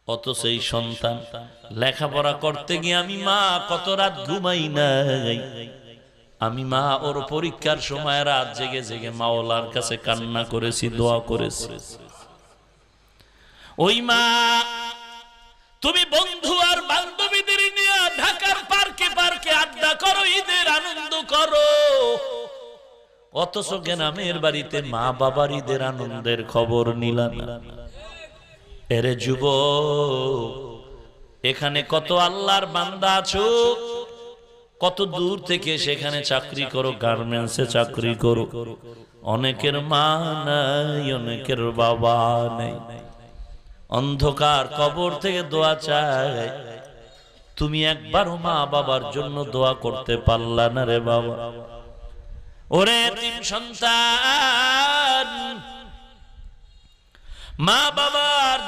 অত সেই সন্তান লেখাপড়া করতে গিয়ে আমি মা কত রাত ঘুমাই নাই। আমি মা ওর পরীক্ষার সময় রাত জেগে জেগে মাওলার কাছে কান্না করেছি, দোয়া করেছি। ওই মা তুমি বন্ধু আর বান্ধবীদের নিয়ে ঢাকার পার্কে পার্কে আড্ডা করো, ঈদের আনন্দ করো, অথচ গ্রামের বাড়িতে মা বাবার ঈদের আনন্দের খবর নিলা না। এরে যুবক, এখানে কত আল্লাহর বান্দা আছো, কত দূর থেকে সেখানে চাকরি করো, গার্মেন্টসে চাকরি করো, অনেকের মা নাই, অনেকের বাবা নেই, অন্ধকার কবর থেকে দোয়া চায়। তুমি একবারও মা বাবার জন্য দোয়া করতে পারলা না রে বাবা। ওরে এতিম সন্তান, মা বাবার